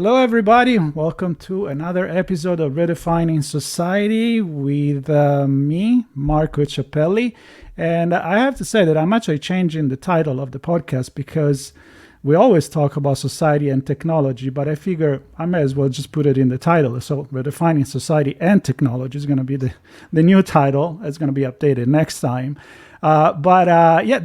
Hello, everybody. Welcome to another episode of Redefining Society with me, Marco Ciappelli. And I have to say that I'm actually changing the title of the podcast because we always talk about society and technology, but I figure I may as well just put it in the title. So Redefining Society and Technology is going to be the new title. It's going to be updated next time. But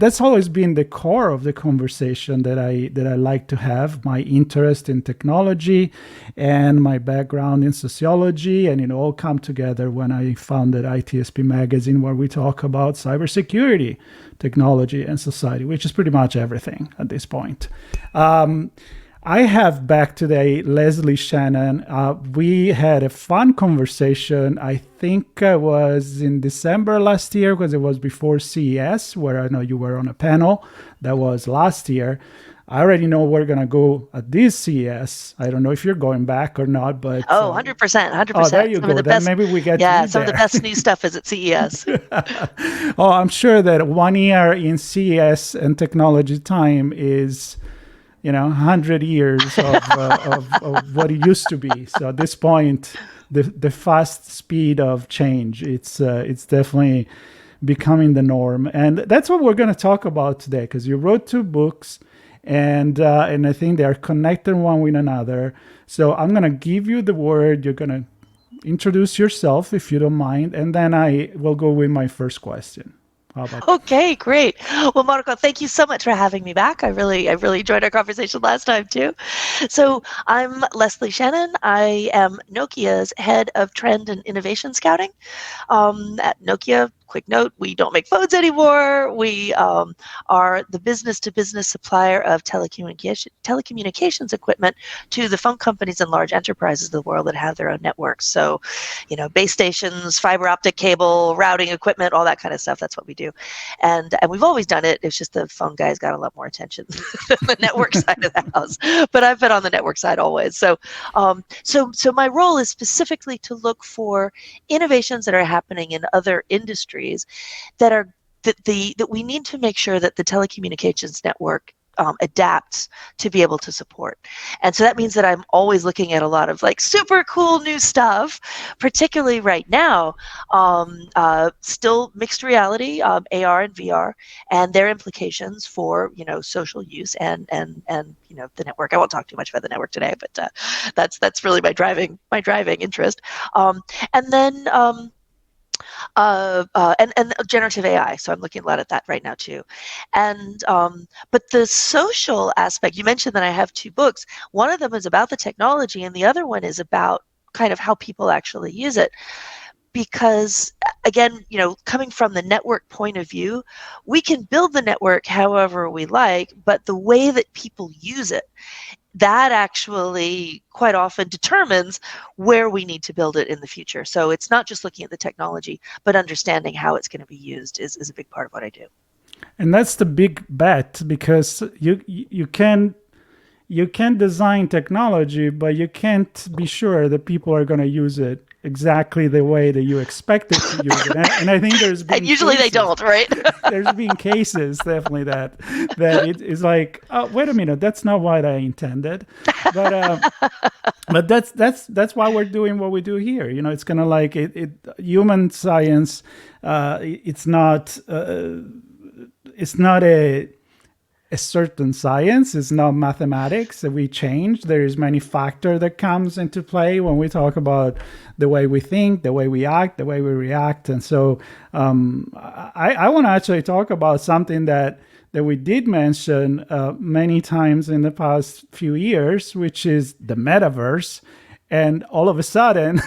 that's always been the core of the conversation that I like to have. My interest in technology and my background in sociology, and it all come together when I founded ITSPmagazine, where we talk about cybersecurity, technology, and society, which is pretty much everything at this point. I have back today Leslie Shannon. We had a fun conversation. I think it was in December last year because it was before CES, where I know you were on a panel. That was last year. I already know we're going to go at this CES. I don't know if you're going back or not, but... 100%, 100%. Oh, there you go. Then best, maybe we get to Yeah, some of the best new stuff is at CES. Oh, I'm sure that 1 year in CES and technology time is... 100 years of what it used to be. So at this point, the fast speed of change, it's definitely becoming the norm. And that's what we're going to talk about today, because you wrote 2 books, and I think they are connected one with another. So I'm going to give you the word. You're going to introduce yourself, if you don't mind, and then I will go with my first question. Okay, great. Well, Marco, thank you so much for having me back. I really enjoyed our conversation last time too. So I'm Leslie Shannon. I am Nokia's head of trend and innovation scouting. At Nokia, quick note, we don't make phones anymore. We are the business-to-business supplier of telecommunications equipment to the phone companies and large enterprises of the world that have their own networks. So, base stations, fiber optic cable, routing equipment, all that kind of stuff. That's what we do. And we've always done it. It's just the phone guys got a lot more attention than the network side of the house. But I've been on the network side always. So my role is specifically to look for innovations that are happening in other industries that we need to make sure that the telecommunications network adapts to be able to support. And so that means that I'm always looking at a lot of super cool new stuff, particularly right now, still mixed reality, AR and VR, and their implications for, social use and the network. I won't talk too much about the network today, but that's really my driving interest. And then generative AI. So I'm looking a lot at that right now too. And but the social aspect, you mentioned that I have 2 books. One of them is about the technology, and the other one is about kind of how people actually use it. Because again, coming from the network point of view, we can build the network however we like, but the way that people use it, that actually quite often determines where we need to build it in the future. So it's not just looking at the technology, but understanding how it's going to be used is a big part of what I do. And that's the big bet, because you can design technology, but you can't be sure that people are going to use it exactly the way that you expect it to use it. And I think there's been and usually cases, they don't, right? There's been cases definitely that it is like, oh, wait a minute, that's not what I intended. But that's why we're doing what we do here. It's kind of like human science. It's not a certain science. It's not mathematics that we change. There is many factors that comes into play when we talk about the way we think, the way we act, the way we react. And so I want to actually talk about something that we did mention many times in the past few years, which is the metaverse. And all of a sudden...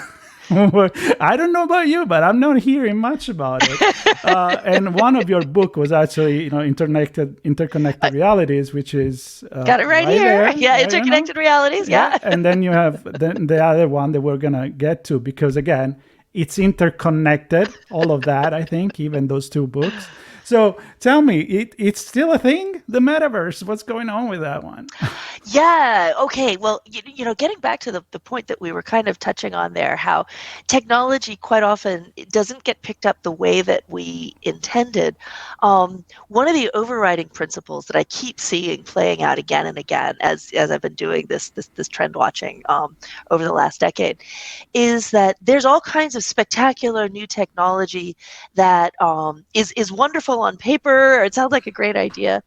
I don't know about you, but I'm not hearing much about it. And one of your book was actually, interconnected realities, which is got it right here. There. Yeah, interconnected realities. Yeah. And then you have the other one that we're gonna get to, because again, it's interconnected, all of that, I think, even those two books. So tell me, it's still a thing, the metaverse? What's going on with that one? Yeah. Okay. Well, getting back to the point that we were kind of touching on there, how technology quite often it doesn't get picked up the way that we intended. One of the overriding principles that I keep seeing playing out again and again as I've been doing this trend watching over the last decade is that there's all kinds of spectacular new technology that is wonderful on paper, or it sounds like a great idea.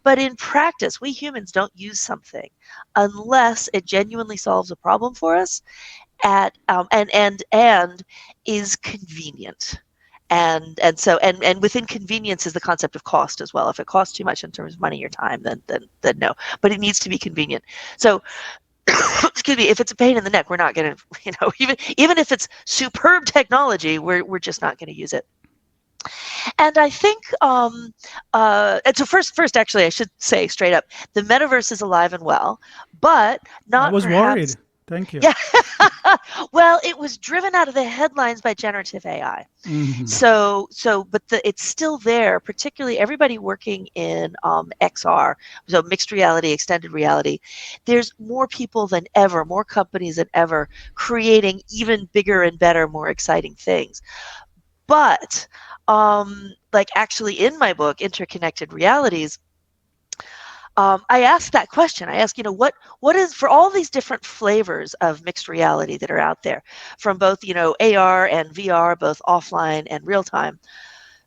But in practice, we humans don't use something unless it genuinely solves a problem for us at and is convenient. And within convenience is the concept of cost as well. If it costs too much in terms of money or time, then no. But it needs to be convenient. So excuse me, if it's a pain in the neck, we're not going to, even if it's superb technology, we're just not going to use it. And I think, and so first, actually, I should say straight up, the metaverse is alive and well, but not I was perhaps. worried. Thank you. Yeah. Well, it was driven out of the headlines by generative AI. Mm-hmm. But it's still there, particularly everybody working in XR, so mixed reality, extended reality. There's more people than ever, more companies than ever, creating even bigger and better, more exciting things. But like actually in my book, Interconnected Realities, I asked that question. I asked, what is, for all these different flavors of mixed reality that are out there, from both, AR and VR, both offline and real time,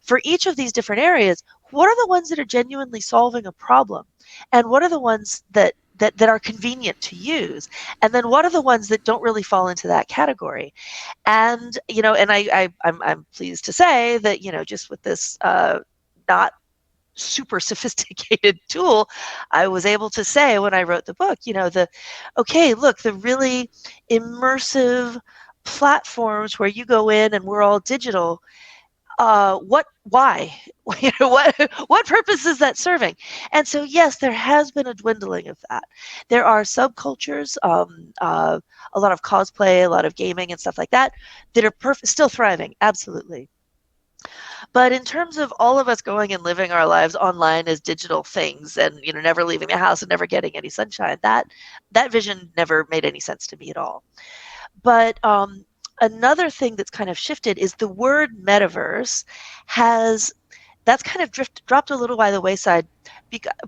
for each of these different areas, what are the ones that are genuinely solving a problem? And what are the ones that are convenient to use? And then what are the ones that don't really fall into that category? And, and I'm pleased to say that, just with this not super sophisticated tool, I was able to say when I wrote the book, the really immersive platforms where you go in and we're all digital, why? What purpose is that serving? And so, yes, there has been a dwindling of that. There are subcultures, a lot of cosplay, a lot of gaming and stuff like that are still thriving, absolutely. But in terms of all of us going and living our lives online as digital things and, never leaving the house and never getting any sunshine, that vision never made any sense to me at all. But another thing that's kind of shifted is the word metaverse that's kind of dropped a little by the wayside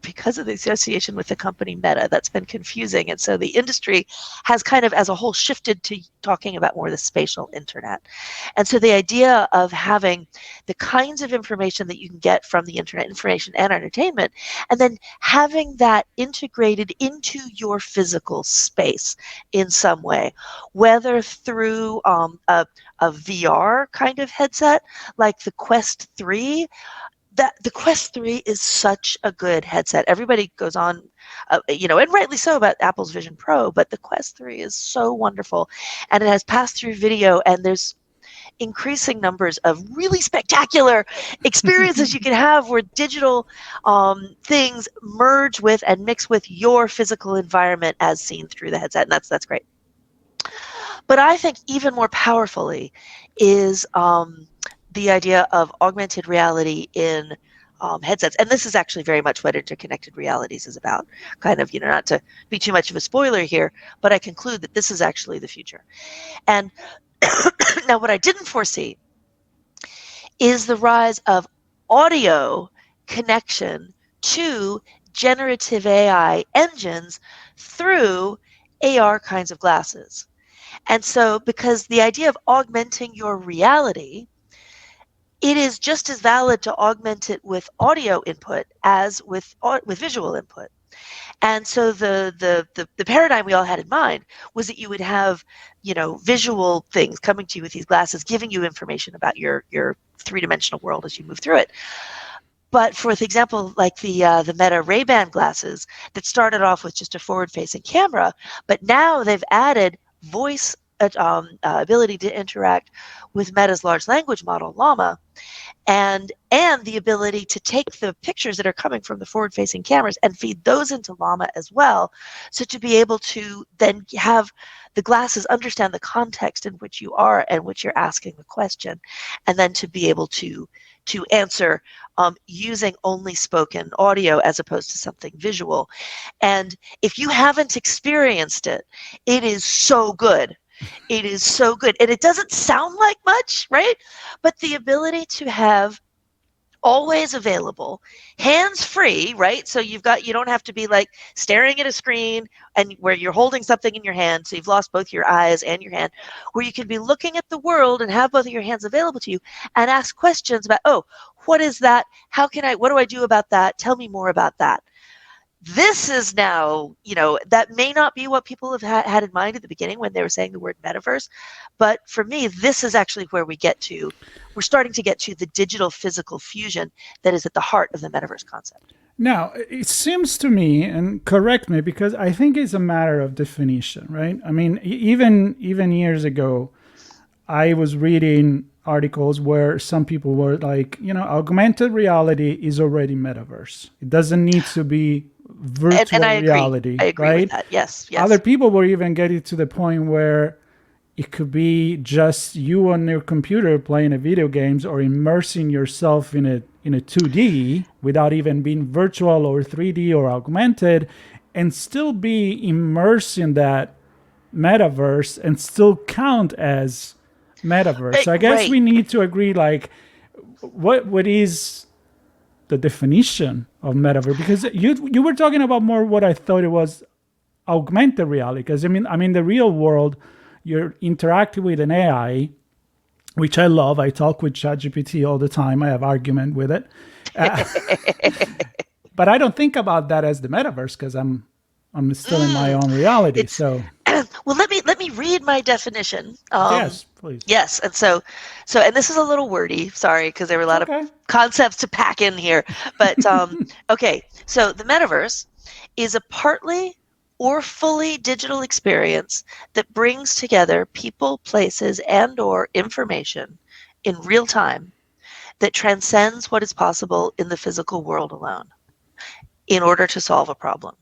because of the association with the company Meta. That's been confusing. And so the industry has kind of as a whole shifted to talking about more the spatial internet. And so the idea of having the kinds of information that you can get from the internet, information and entertainment, and then having that integrated into your physical space in some way, whether through a VR kind of headset like the Quest 3. The Quest 3 is such a good headset. Everybody goes on, and rightly so, about Apple's Vision Pro, but the Quest 3 is so wonderful. And it has pass-through video, and there's increasing numbers of really spectacular experiences you can have where digital things merge with and mix with your physical environment as seen through the headset, and that's great. But I think even more powerfully is the idea of augmented reality in headsets. And this is actually very much what Interconnected Realities is about. Kind of, not to be too much of a spoiler here, but I conclude that this is actually the future. And now what I didn't foresee is the rise of audio connection to generative AI engines through AR kinds of glasses. And so, because the idea of augmenting your reality, it is just as valid to augment it with audio input as with visual input. And so the paradigm we all had in mind was that you would have, visual things coming to you with these glasses, giving you information about your three-dimensional world as you move through it. But for example, like the Meta Ray-Ban glasses that started off with just a forward-facing camera, but now they've added voice ability to interact with Meta's large language model, Llama, and the ability to take the pictures that are coming from the forward-facing cameras and feed those into Llama as well. So to be able to then have the glasses understand the context in which you are and which you're asking the question, and then to be able to answer using only spoken audio as opposed to something visual. And if you haven't experienced it, it is so good. It is so good. And it doesn't sound like much, right? But the ability to have always available, hands-free, right? So you don't have to be like staring at a screen and where you're holding something in your hand, so you've lost both your eyes and your hand, where you can be looking at the world and have both of your hands available to you and ask questions about, oh, what is that? What do I do about that? Tell me more about that. This is now, that may not be what people have had in mind at the beginning when they were saying the word metaverse. But for me, this is actually where we're starting to get to the digital physical fusion that is at the heart of the metaverse concept. Now, it seems to me, and correct me, because I think it's a matter of definition, right? I mean, even years ago, I was reading articles where some people were like, augmented reality is already metaverse. It doesn't need to be virtual and I reality. I agree right? with that. Yes. Other people were even getting to the point where it could be just you on your computer playing a video games or immersing yourself in a 2D without even being virtual or 3D or augmented, and still be immersed in that metaverse and still count as metaverse. So I guess right. we need to agree, like, what is the definition of metaverse? Because you were talking about more what I thought it was augmented reality. Because I mean the real world, you're interacting with an AI, which I love. I talk with ChatGPT all the time. I have argument with it, but I don't think about that as the metaverse because I'm still in my own reality. So well, let me read my definition. Yes, please. Yes, and so and this is a little wordy. Sorry, because there were a lot of concepts to pack in here. But okay, so the metaverse is a partly or fully digital experience that brings together people, places, and/or information in real time that transcends what is possible in the physical world alone in order to solve a problem.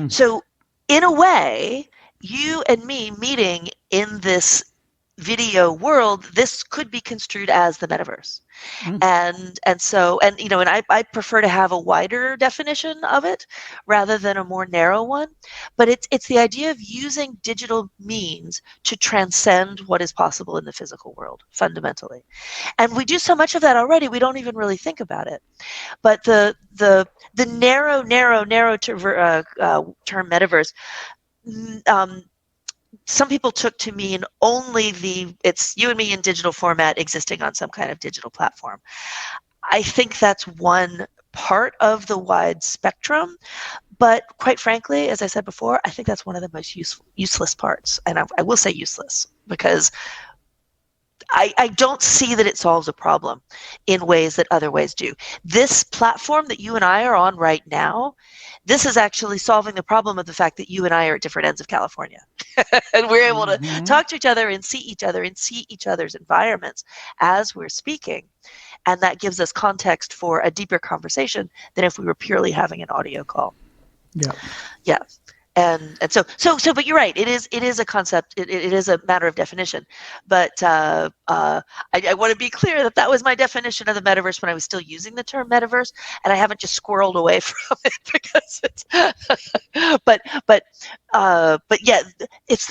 So in a way, you and me meeting in this video world, this could be construed as the metaverse. And I prefer to have a wider definition of it rather than a more narrow one. But it's the idea of using digital means to transcend what is possible in the physical world, fundamentally. And we do so much of that already, we don't even really think about it. But the narrow term metaverse, some people took to mean only it's you and me in digital format existing on some kind of digital platform. I think that's one part of the wide spectrum, but quite frankly, as I said before, I think that's one of the most useless parts. And I will say useless because I don't see that it solves a problem in ways that other ways do. This platform that you and I are on right now, this is actually solving the problem of the fact that you and I are at different ends of California. And we're able to talk to each other and see each other's environments as we're speaking. And that gives us context for a deeper conversation than if we were purely having an audio call. Yeah. Yeah. And so, but you're right. It is a concept. It is a matter of definition. But I want to be clear that was my definition of the metaverse when I was still using the term metaverse, and I haven't just squirreled away from it because it's. but yeah, it's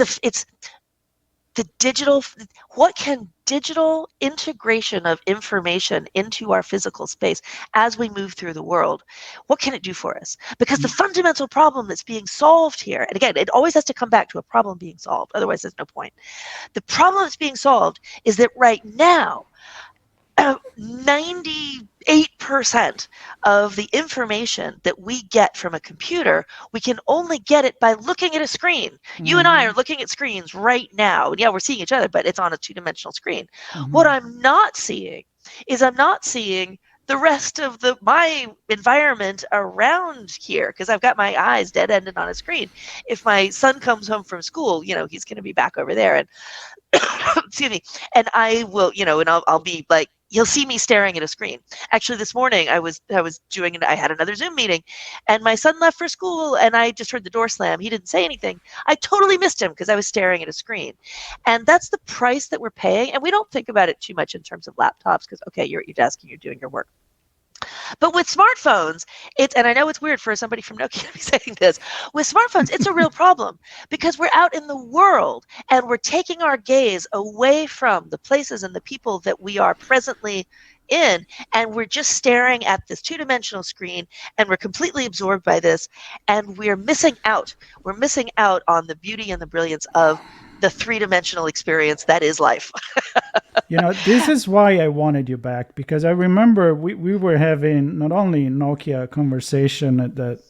the digital. What can digital integration of information into our physical space as we move through the world, what can it do for us? Because the fundamental problem that's being solved here, and again, it always has to come back to a problem being solved, otherwise there's no point. The problem that's being solved is that right now, 98% of the information that we get from a computer, we can only get it by looking at a screen. You and I are looking at screens right now. And yeah, we're seeing each other, but it's on a two-dimensional screen. What I'm not seeing is the the rest of my environment around here, because I've got my eyes dead-ended on a screen. If my son comes home from school, he's going to be back over there, and excuse me, and I will, and I'll be like, you'll see me staring at a screen. Actually, this morning I had another Zoom meeting, and my son left for school, and I just heard the door slam. He didn't say anything. I totally missed him because I was staring at a screen. And that's the price that we're paying. And we don't think about it too much in terms of laptops because, okay, you're at your desk and you're doing your work. But with smartphones, and I know it's weird for somebody from Nokia to be saying this, with smartphones, it's a real problem because we're out in the world and we're taking our gaze away from the places and the people that we are presently in, and we're just staring at this two-dimensional screen, and we're completely absorbed by this, and we're missing out. We're missing out on the beauty and the brilliance of the three-dimensional experience that is life. This is why I wanted you back, because I remember we were having not only Nokia conversation that,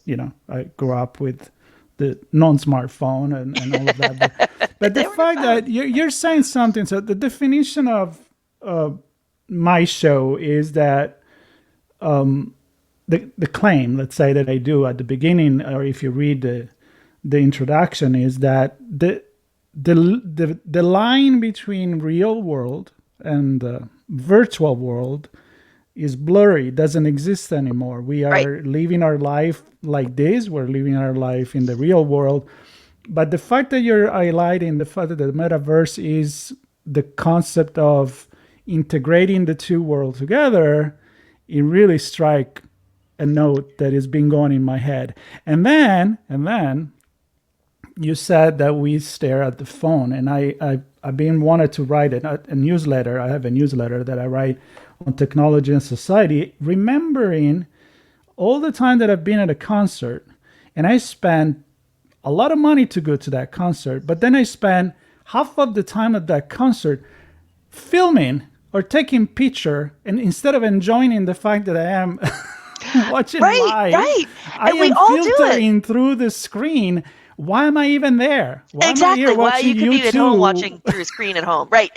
I grew up with the non-smartphone and all of that, but the fact that you're saying something. So the definition of my show is that the claim, let's say, that I do at the beginning, or if you read the introduction, is that the line between real world and virtual world is blurry. It doesn't exist anymore. We are living our life like this. We're living our life in the real world. But the fact that you're highlighting the fact that the metaverse is the concept of integrating the two worlds together, it really strike a note that has been going in my head. And then you said that we stare at the phone, and I've been wanted to write a newsletter. I have a newsletter that I write on technology and society, remembering all the time that I've been at a concert, and I spent a lot of money to go to that concert, but then I spent half of the time at that concert filming or taking picture, and instead of enjoying the fact that I am watching live, I am filtering through the screen. Why am I even there? Exactly. Why you could be at home watching through a screen at home? Right.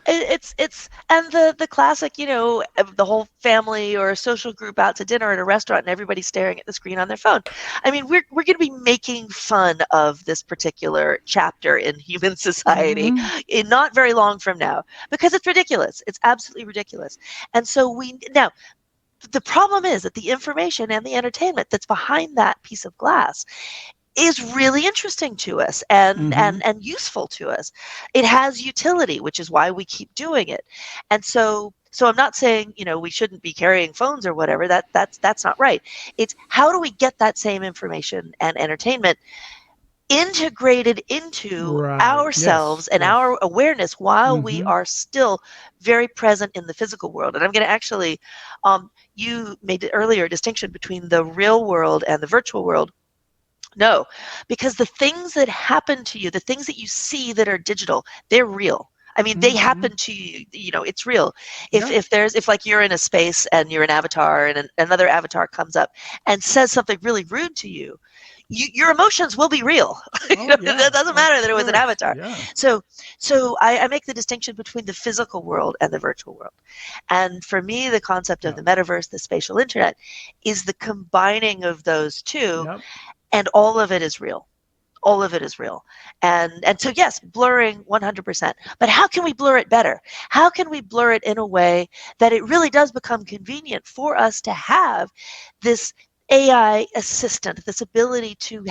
It's and the classic, the whole family or a social group out to dinner at a restaurant and everybody's staring at the screen on their phone. I mean, we're going to be making fun of this particular chapter in human society in not very long from now, because it's ridiculous. It's absolutely ridiculous. And so now. The problem is that the information and the entertainment that's behind that piece of glass is really interesting to us and useful to us. It has utility, which is why we keep doing it. And so I'm not saying, we shouldn't be carrying phones or whatever. That's not right. It's how do we get that same information and entertainment integrated into ourselves and our awareness while we are still very present in the physical world. And I'm going to actually, you made an earlier distinction between the real world and the virtual world. No, because the things that happen to you, the things that you see that are digital, they're real. I mean, they happen to you, it's real. If like you're in a space and you're an avatar and another avatar comes up and says something really rude to you, your emotions will be real. It doesn't matter that it was an avatar. Yeah. So I make the distinction between the physical world and the virtual world. And for me, the concept of the metaverse, the spatial internet, is the combining of those two, and all of it is real. All of it is real. And so, yes, blurring 100%. But how can we blur it better? How can we blur it in a way that it really does become convenient for us to have this AI assistant, this ability to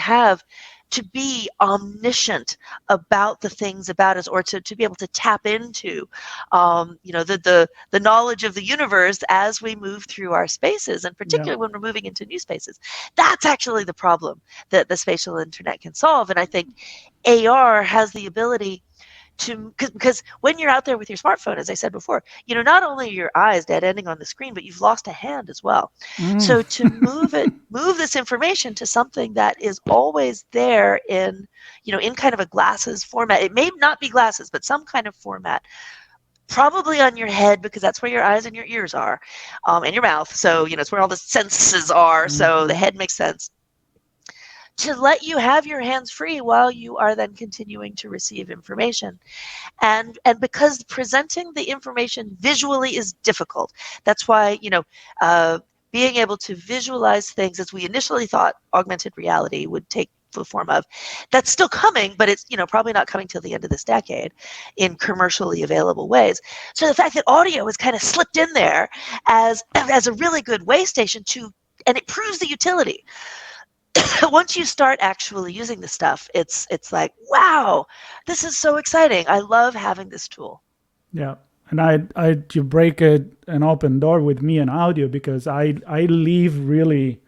be omniscient about the things about us, or to be able to tap into, the knowledge of the universe as we move through our spaces, and particularly when we're moving into new spaces. That's actually the problem that the spatial internet can solve. And I think AR has the ability to, because when you're out there with your smartphone, as I said before, not only are your eyes dead ending on the screen, but you've lost a hand as well. So to move this information to something that is always there in kind of a glasses format. It may not be glasses, but some kind of format, probably on your head, because that's where your eyes and your ears are, and your mouth. So, it's where all the senses are. So the head makes sense. to let you have your hands free while you are then continuing to receive information. And because presenting the information visually is difficult, that's why, being able to visualize things, as we initially thought augmented reality would take the form of, that's still coming, but it's, probably not coming till the end of this decade in commercially available ways. So the fact that audio is kind of slipped in there as a really good way station and it proves the utility. Once you start actually using the stuff, it's like, wow, this is so exciting. I love having this tool. Yeah. And you break an open door with me and audio, because I live really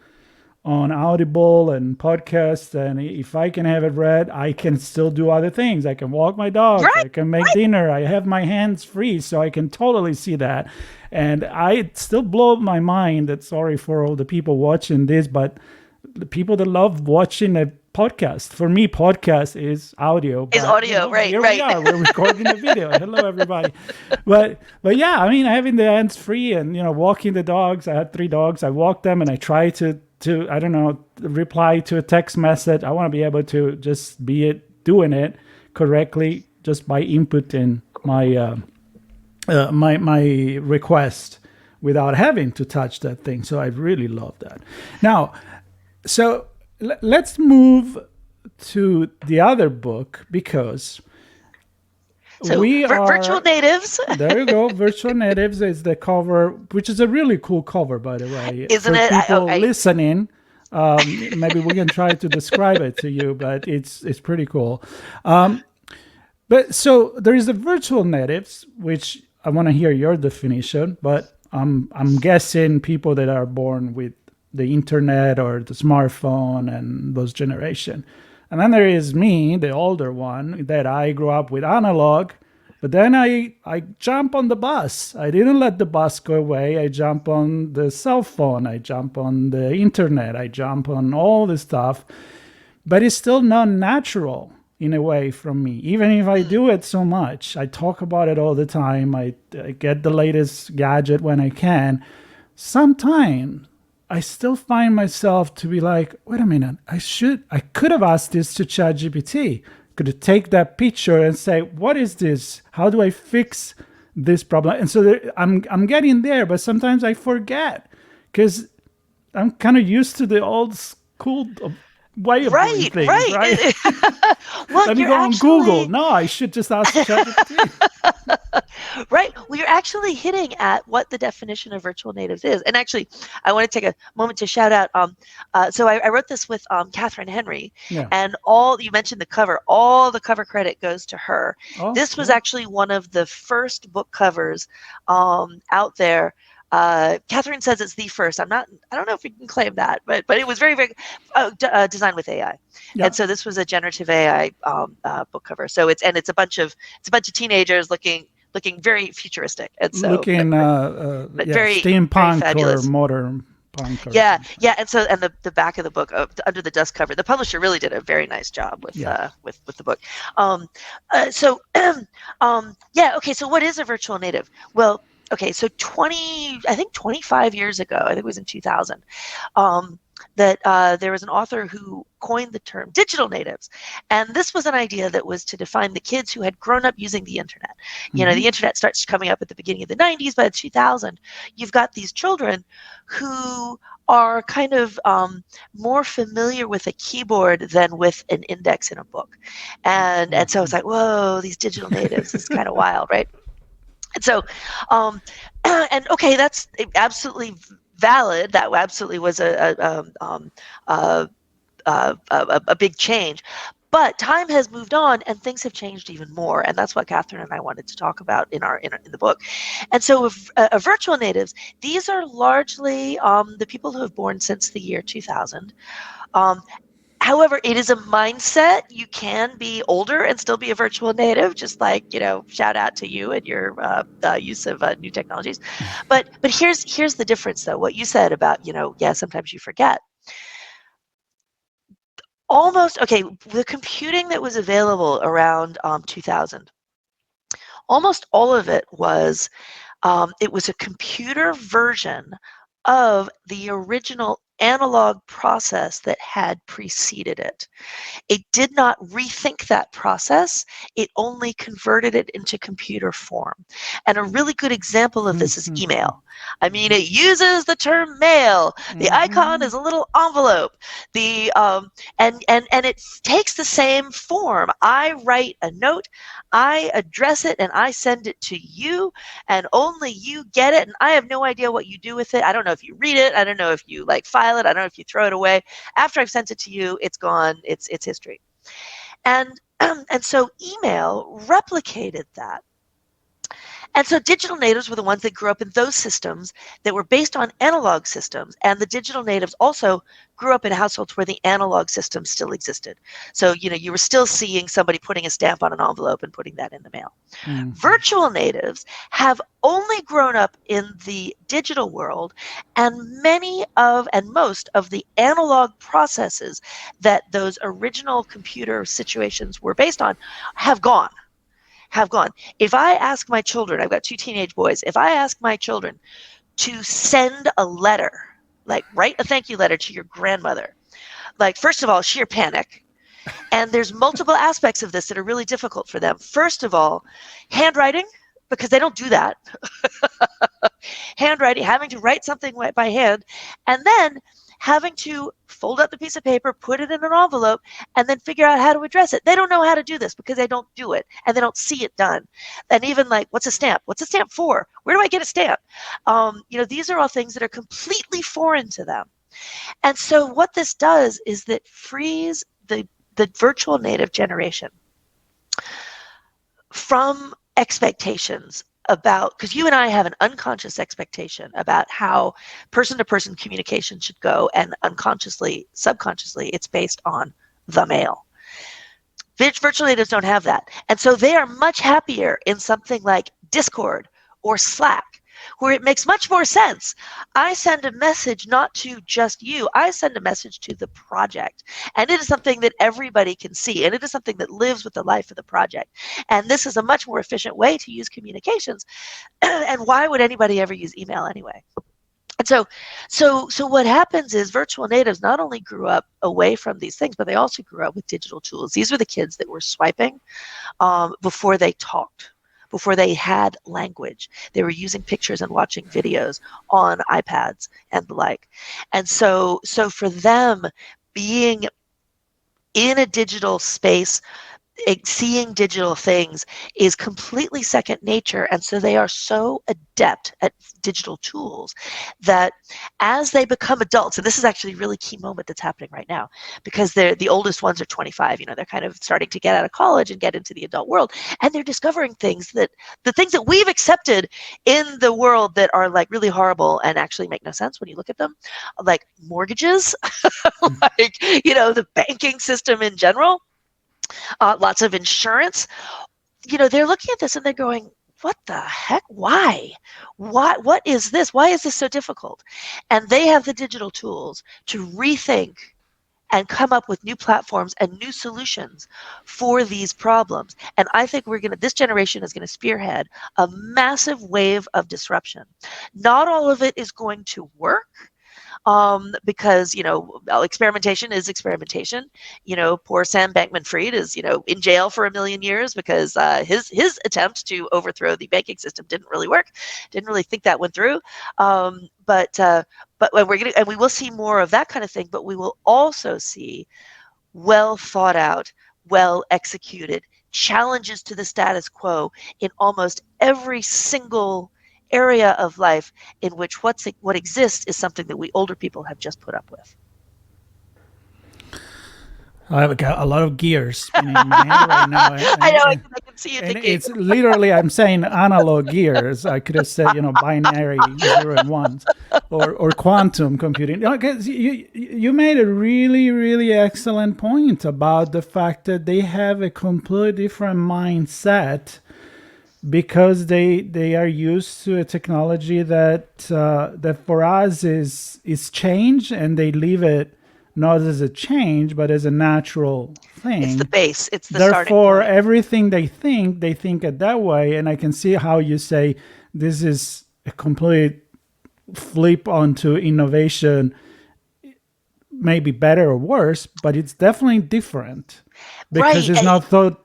on Audible and podcasts, and if I can have it read, I can still do other things. I can walk my dogs, Right, I can make dinner, I have my hands free, so I can totally see that. And I still blow my mind that, sorry for all the people watching this, but the people that love watching a podcast, for me, podcast is audio. Is audio, right? Here right. we are. We're recording a video. Hello, everybody. But yeah, I mean, having the hands free and walking the dogs. I had 3 dogs. I walk them and I try to I don't know, reply to a text message. I want to be able to just doing it correctly just by inputting my my request without having to touch that thing. So I really love that. Now, so let's move to the other book, because So we are virtual natives. There you go. Virtual Natives is the cover, which is a really cool cover, by the way. Isn't For it? people listening, maybe we can try to describe it to you, but it's pretty cool. But so there is the virtual natives, which I want to hear your definition, but I'm guessing people that are born with the internet or the smartphone and those generation. And then there is me, the older one, that I grew up with analog, but then I jump on the bus. I didn't let the bus go away. I jump on the cell phone. I jump on the internet. I jump on all this stuff. But it's still not natural in a way from me. Even if I do it so much, I talk about it all the time. I get the latest gadget when I can. Sometimes I still find myself to be like, wait a minute, I could have asked this to ChatGPT. Could have take that picture and say, what is this? How do I fix this problem? And so I'm getting there, but sometimes I forget because I'm kind of used to the old school way of doing things, right? Well, Let me go on Google. No, I should just ask ChatGPT. Right. Well, you're actually hitting at what the definition of virtual natives is. And actually, I want to take a moment to shout out. So I wrote this with Catherine Henry, and you mentioned the cover. All the cover credit goes to her. Oh, this was actually one of the first book covers out there. Catherine says it's the first. I don't know if we can claim that, but it was very, very designed with AI. Yep. And so this was a generative AI book cover. So it's a bunch of teenagers looking very futuristic. And so looking very steampunk or modern punk. Yeah. And so the back of the book under the dust cover, the publisher really did a very nice job with the book. Okay. So what is a virtual native? Well, okay, so 25 years ago, I think it was in 2000, that there was an author who coined the term digital natives. And this was an idea that was to define the kids who had grown up using the internet. You know, the internet starts coming up at the beginning of the 90s. By 2000, you've got these children who are kind of more familiar with a keyboard than with an index in a book. And so it's like, whoa, these digital natives, it's kind of wild, right? And so, and okay, that's absolutely valid. That absolutely was a big change. But time has moved on, and things have changed even more, and that's what Catherine and I wanted to talk about in the book. And so, virtual natives, these are largely the people who have born since the year 2000. However, it is a mindset. You can be older and still be a virtual native, just like, shout out to you and your use of new technologies. But here's the difference, though. What you said about, sometimes you forget. The computing that was available around 2000, almost all of it was a computer version of the original analog process that had preceded it. It did not rethink that process. It only converted it into computer form. And a really good example of this is email. I mean, it uses the term mail. The icon is a little envelope. And it takes the same form. I write a note, I address it, and I send it to you, and only you get it. And I have no idea what you do with it. I don't know if you read it. I don't know if you file it. I don't know if you throw it away. After I've sent it to you, it's gone. It's history. And so email replicated that. And so digital natives were the ones that grew up in those systems that were based on analog systems. And the digital natives also grew up in households where the analog system still existed. So, you were still seeing somebody putting a stamp on an envelope and putting that in the mail. Virtual natives have only grown up in the digital world, and most of the analog processes that those original computer situations were based on have gone. If I ask my children, I've got 2 teenage boys, if I ask my children to send a letter, write a thank you letter to your grandmother, first of all, sheer panic. And there's multiple aspects of this that are really difficult for them. First of all, handwriting, because they don't do that. Handwriting, having to write something by hand, and then having to fold up the piece of paper, put it in an envelope, and then figure out how to address it. They don't know how to do this because they don't do it and they don't see it done. And even what's a stamp? What's a stamp for? Where do I get a stamp? These are all things that are completely foreign to them. And so what this does is that frees the virtual native generation from expectations about, because you and I have an unconscious expectation about how person-to-person communication should go, and unconsciously, subconsciously, it's based on the mail. Virtual natives don't have that. And so they are much happier in something like Discord or Slack, where it makes much more sense. I send a message not to just you, I send a message to the project. And it is something that everybody can see, and it is something that lives with the life of the project. And this is a much more efficient way to use communications. And why would anybody ever use email anyway? And so what happens is virtual natives not only grew up away from these things, but they also grew up with digital tools. These were the kids that were swiping before they talked. Before they had language, they were using pictures and watching videos on iPads and the like. And so for them, being in a digital space, seeing digital things is completely second nature. And so they are so adept at digital tools that as they become adults, and this is actually a really key moment that's happening right now, because the oldest ones are 25, they're kind of starting to get out of college and get into the adult world. And they're discovering the things that we've accepted in the world that are really horrible and actually make no sense when you look at them, like mortgages, the banking system in general. Lots of insurance. They're looking at this and they're going, what the heck? Why? What is this? Why is this so difficult? And they have the digital tools to rethink and come up with new platforms and new solutions for these problems. And I think this generation is going to spearhead a massive wave of disruption. Not all of it is going to work. Because, experimentation is experimentation. Poor Sam Bankman-Fried is, in jail for 1 million years because his attempt to overthrow the banking system didn't really work. Didn't really think that went through. But we will see more of that kind of thing. But we will also see well thought out, well executed challenges to the status quo in almost every single area of life in which what exists is something that we older people have just put up with. I've got a lot of gears spinning in my head right now. I know, I can see you thinking. It's literally, I'm saying analog gears. I could have said, binary 0 and 1s or quantum computing. You made a really, really excellent point about the fact that they have a completely different mindset because they are used to a technology that for us is change, and they leave it not as a change, but as a natural thing. It's the base. It's the Therefore, everything they think it that way. And I can see how you say this is a complete flip onto innovation maybe better or worse, but it's definitely different because Right. it's not thought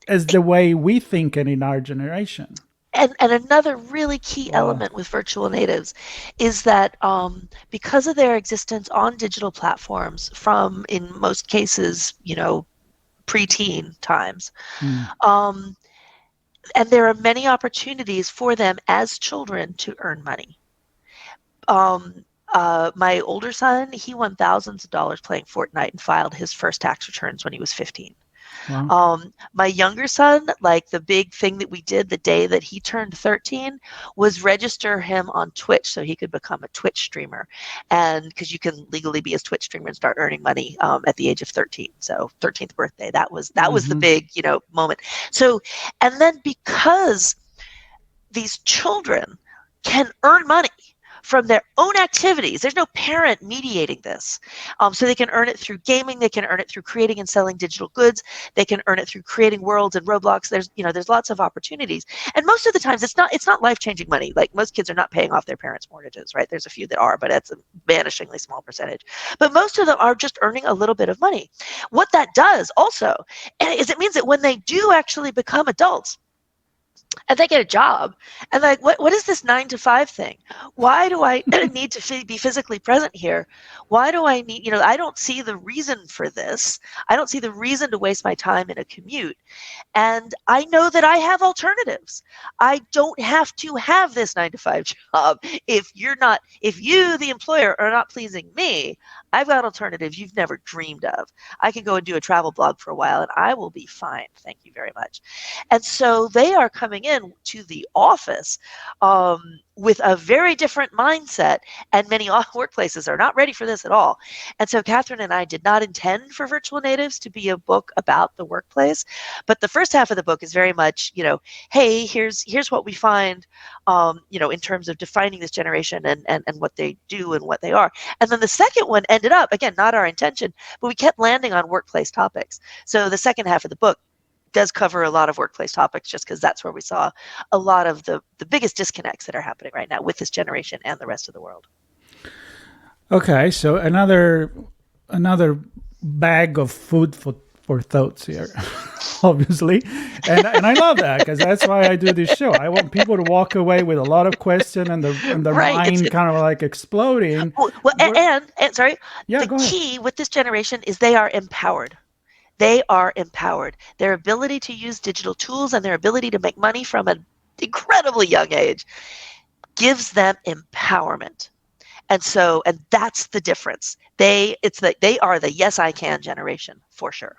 as the way we think it in our generation. And another really key Wow. element with virtual natives is that because of their existence on digital platforms from, in most cases, preteen times, Mm. um, and there are many opportunities for them as children to earn money. My older son, he won thousands of dollars playing Fortnite and filed his first tax returns when he was 15. Wow. My younger son, like the big thing that we did the day that he turned 13 was register him on Twitch so he could become a Twitch streamer. And because you can legally be a Twitch streamer and start earning money at the age of 13. So 13th birthday, that was the Mm-hmm. big, moment. So, and then because these children can earn money from their own activities. There's no parent mediating this. So they can earn it through gaming. They can earn it through creating and selling digital goods. They can earn it through creating worlds and Roblox. There's lots of opportunities. And most of the times it's not life-changing money. Like most kids are not paying off their parents' mortgages, right? There's a few that are, but it's a vanishingly small percentage. But most of them are just earning a little bit of money. What that does also is it means that when they do actually become adults, and they get a job and like what is this 9 to 5 thing? Why do I need to be physically present here? Why do I need, I don't see the reason for this. I don't see the reason to waste my time in a commute. And I know that I have alternatives. I don't have to have this 9 to 5 job. If you, the employer, are not pleasing me, I've got alternatives you've never dreamed of. I can go and do a travel blog for a while and I will be fine. Thank you very much. And so they are coming in to the office with a very different mindset, and many workplaces are not ready for this at all. And so Catherine and I did not intend for Virtual Natives to be a book about the workplace, but the first half of the book is very much, hey, here's what we find, in terms of defining this generation and what they do and what they are. And then the second one ended up, again, not our intention, but we kept landing on workplace topics. So the second half of the book does cover a lot of workplace topics just because that's where we saw a lot of the biggest disconnects that are happening right now with this generation and the rest of the world. Okay, so another bag of food for thoughts here, obviously, and I love that because that's why I do this show. I want people to walk away with a lot of questions and their Right, mind kind of like exploding. Well, and sorry, Yeah, the go ahead. key with this generation is they are empowered. They are empowered. Their ability to use digital tools and their ability to make money from an incredibly young age gives them empowerment. And that's the difference. They are the yes I can generation for sure.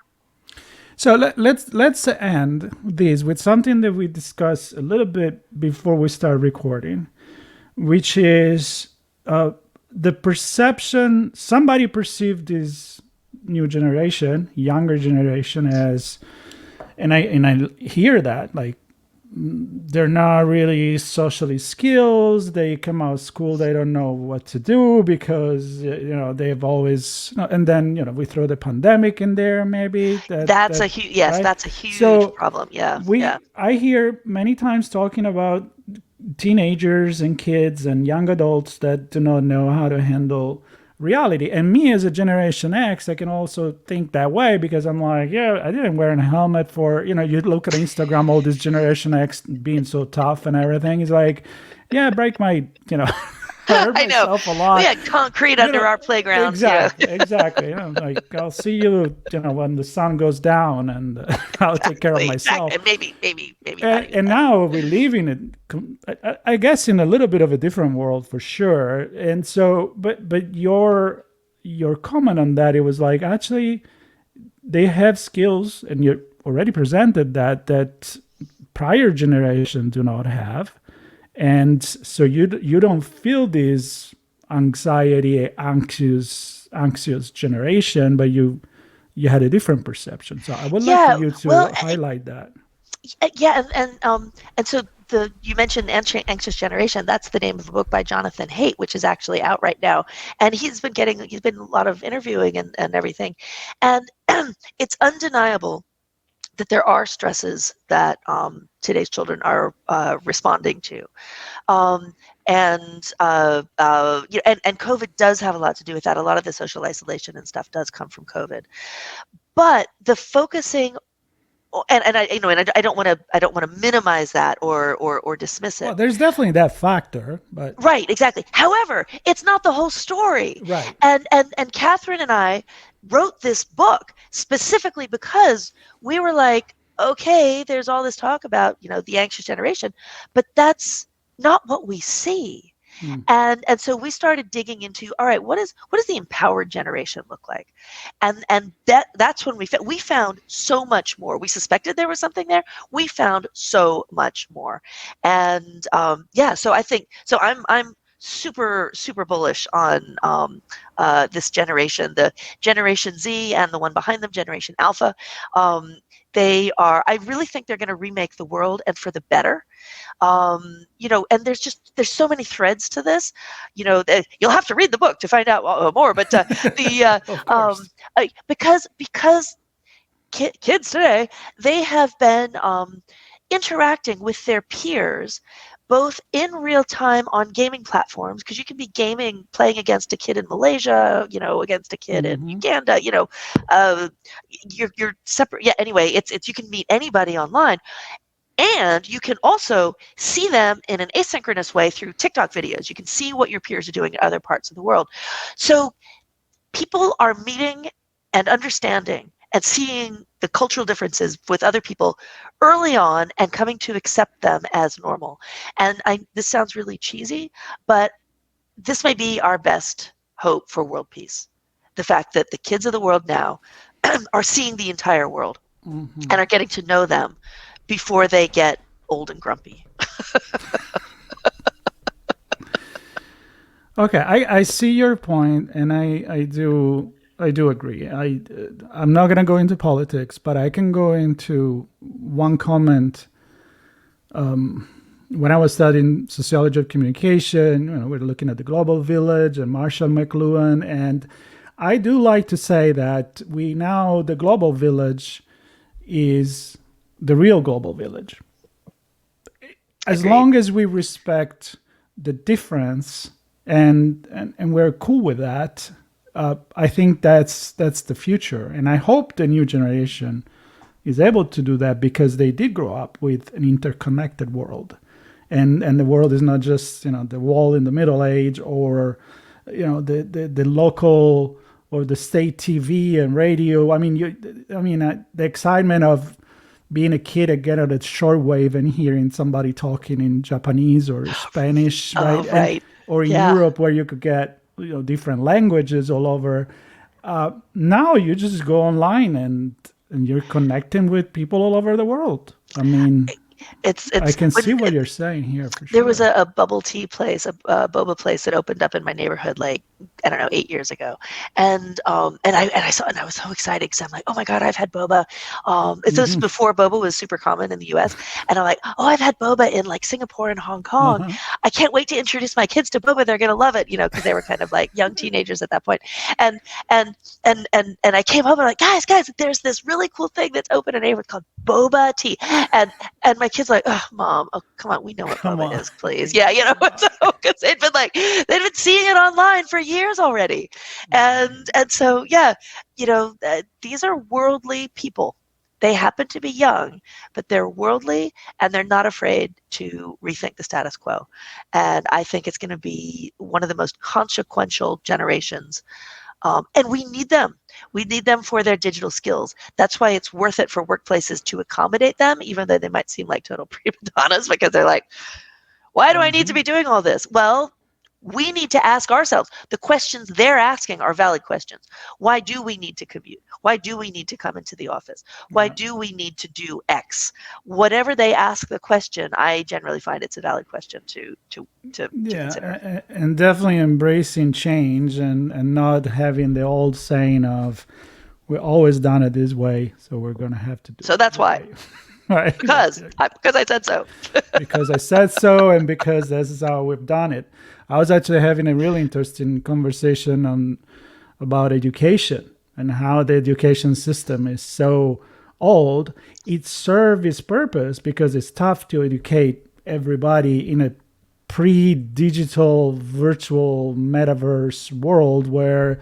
So let's end this with something that we discussed a little bit before we start recording, which is the perception. Somebody perceived this new generation, younger generation, as, and I hear that, like, they're not really socially skilled. They come out of school, they don't know what to do because they've always, and then we throw the pandemic in there, maybe That's a huge right? That's a huge problem. I hear many times talking about teenagers and kids and young adults that do not know how to handle reality. And me as a Generation X, I can also think that way because I'm like, yeah, I didn't wear a helmet for, you look at Instagram, all this Generation X being so tough and everything. It's like, yeah, break my, hurt I know. myself a lot. We had concrete under our playgrounds. Exactly. Like, I'll see you, when the sun goes down, and I'll take care of myself. And maybe. And now we live in it, I guess, in a little bit of a different world for sure. And so, but your comment on that, it was like, actually, they have skills, and you already presented that prior generation do not have. And so you don't feel this anxious generation, but you had a different perception. So I would love for you to highlight that. Yeah, and so you mentioned Anxious Generation. That's the name of a book by Jonathan Haidt, which is actually out right now. And he's been a lot of interviewing and everything. And it's undeniable that there are stresses that today's children are responding to. Um, and COVID does have a lot to do with that. A lot of the social isolation and stuff does come from COVID. But the focusing, and I don't want to minimize that or dismiss it. Well, there's definitely that factor, but right, exactly. However, it's not the whole story. right. And Catherine and I wrote this book specifically because we were like, okay, there's all this talk about the anxious generation, but that's not what we see. And so we started digging into, all right, what does the empowered generation look like? And that's when we found so much more. We suspected there was something there. We found so much more. And so I'm super bullish on this generation, the Generation Z and the one behind them, Generation Alpha. I really think they're going to remake the world, and for the better. And there's so many threads to this. You'll have to read the book to find out more. But because kids today, they have been interacting with their peers both in real time on gaming platforms, because you can be playing against a kid in Malaysia, against a kid in Uganda, you're separate. Yeah. Anyway, it's you can meet anybody online. And you can also see them in an asynchronous way through TikTok videos. You can see what your peers are doing in other parts of the world. So people are meeting and understanding and seeing the cultural differences with other people early on and coming to accept them as normal. And this sounds really cheesy, but this may be our best hope for world peace. The fact that the kids of the world now are seeing the entire world and are getting to know them before they get old and grumpy. Okay, I see your point, and I do agree. I'm not going to go into politics, but I can go into one comment. When I was studying sociology of communication, we're looking at the global village and Marshall McLuhan, and I do like to say that the global village is the real global village. As long as we respect the difference and we're cool with that, I think that's the future. And I hope the new generation is able to do that, because they did grow up with an interconnected world. And the world is not just, the wall in the Middle Age, or, the local or the state TV and radio. The excitement of being a kid again on the shortwave and hearing somebody talking in Japanese or Spanish, right? Right. Or in Europe, where you could get different languages all over. Now you just go online and you're connecting with people all over the world. I can see what you're saying here for sure. There was a bubble tea place, a boba place that opened up in my neighborhood, 8 years ago, and I saw it and I was so excited because I'm like, oh my god, I've had boba. This was before boba was super common in the U.S. And I'm like, oh, I've had boba in Singapore and Hong Kong. I can't wait to introduce my kids to boba. They're gonna love it, because they were kind of young teenagers at that point. And I came home and I'm like, guys, there's this really cool thing that's open in a neighborhood called boba tea, and my kids are like, oh, Mom, oh, come on, we know what boba is, please. Yeah, because they'd been seeing it online for years already. And so, these are worldly people. They happen to be young, but they're worldly, and they're not afraid to rethink the status quo. And I think it's going to be one of the most consequential generations. And we need them. We need them for their digital skills. That's why it's worth it for workplaces to accommodate them, even though they might seem like total prima donnas, because they're like, why do I need to be doing all this? Well, we need to ask ourselves. The questions they're asking are valid questions. Why do we need to commute? Why do we need to come into the office? Why do we need to do X? Whatever they ask the question, I generally find it's a valid question to consider. And definitely embracing change and not having the old saying of, we've always done it this way, so we're going to have to do it. So that's why. Right. Because I said so. Because I said so, and because this is how we've done it. I was actually having a really interesting conversation about education and how the education system is so old, it serves its purpose because it's tough to educate everybody in a pre-digital virtual metaverse world where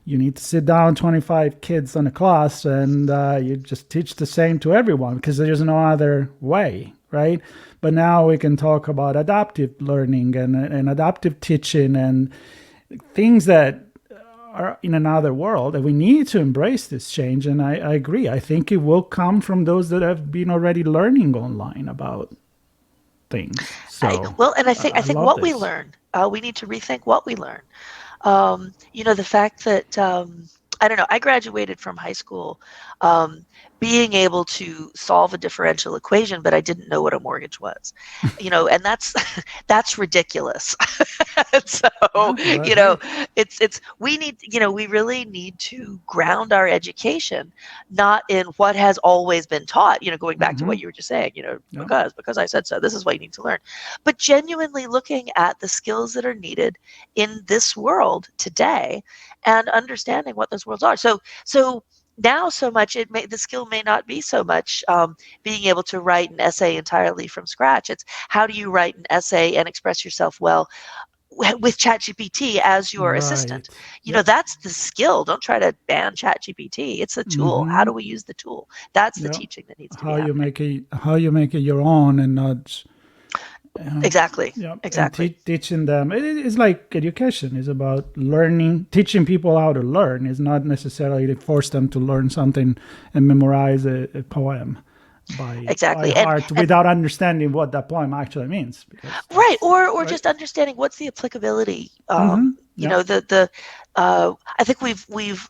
you need to sit down 25 kids in a class and you just teach the same to everyone because there's no other way, right? But now we can talk about adaptive learning and adaptive teaching and things that are in another world, and we need to embrace this change. And I agree. I think it will come from those that have been already learning online about things. So I think love what we this. learn, we need to rethink what we learn. The fact that I don't know, I graduated from high school being able to solve a differential equation, but I didn't know what a mortgage was, and that's ridiculous. So, we really need to ground our education, not in what has always been taught, going back to what you were just saying, because I said so, this is what you need to learn, but genuinely looking at the skills that are needed in this world today and understanding what those worlds are. So now so much the skill may not be so much being able to write an essay entirely from scratch. It's how do you write an essay and express yourself well with ChatGPT as your assistant. That's the skill. Don't try to ban ChatGPT. It's a tool. How do we use the tool? That's the teaching that needs to be happening. How you make it your own and not exactly. And teaching them. It's like education is about learning, teaching people how to learn. It's not necessarily to force them to learn something and memorize a poem by heart without understanding what that poem actually means. Right, or just understanding what's the applicability. I think we've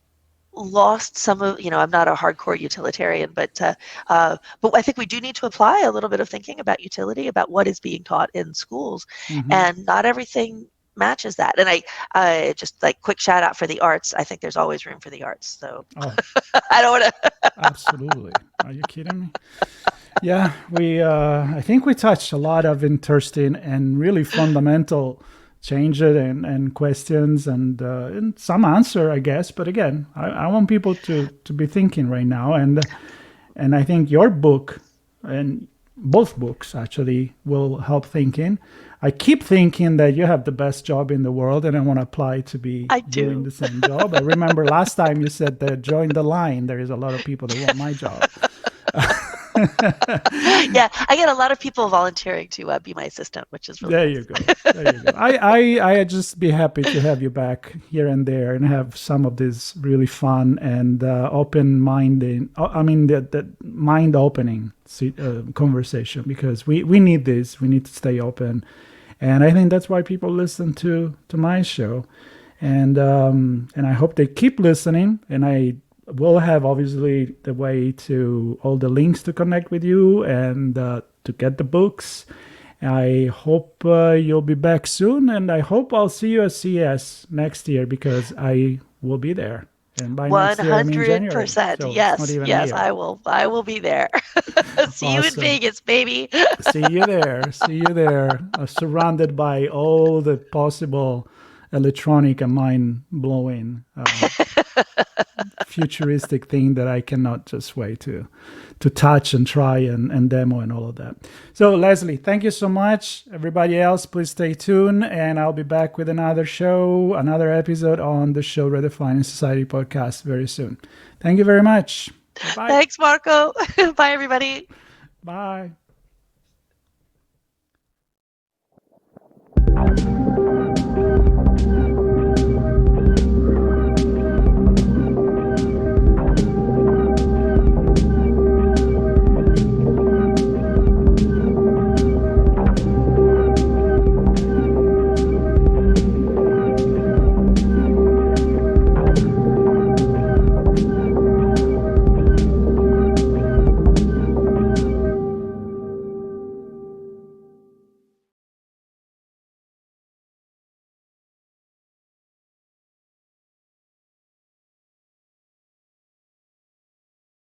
lost some of, I'm not a hardcore utilitarian, but I think we do need to apply a little bit of thinking about utility, about what is being taught in schools, and not everything matches that. And I just like quick shout out for the arts. I think there's always room for the arts. So I don't want to. Absolutely. Are you kidding me? Yeah, I think we touched a lot of interesting and really fundamental changes and questions and some answer, I guess. But again, I want people to be thinking right now. And I think your book and both books actually will help thinking. I keep thinking that you have the best job in the world and I want to apply to be doing the same job. I remember last time you said that join the line. There is a lot of people that want my job. Yeah, I get a lot of people volunteering to be my assistant, which is really There you go. I just be happy to have you back here and there and have some of this really fun and open-minded, the mind-opening conversation, because we need this. We need to stay open. And I think that's why people listen to my show. And I hope they keep listening. And I will have obviously the way to all the links to connect with you and to get the books. I hope you'll be back soon, and I hope I'll see you at CES next year because I will be there. And by 100%. So yes, I will be there. See you in Vegas, baby. See you there. Surrounded by all the possible electronic and mind-blowing futuristic thing that I cannot just wait to touch and try and demo and all of that. So Leslie, thank you so much. Everybody else, please stay tuned, and I'll be back with another episode on the show Redefining Society podcast very soon. Thank you very much. Bye. Thanks, Marco. Bye, everybody. Bye.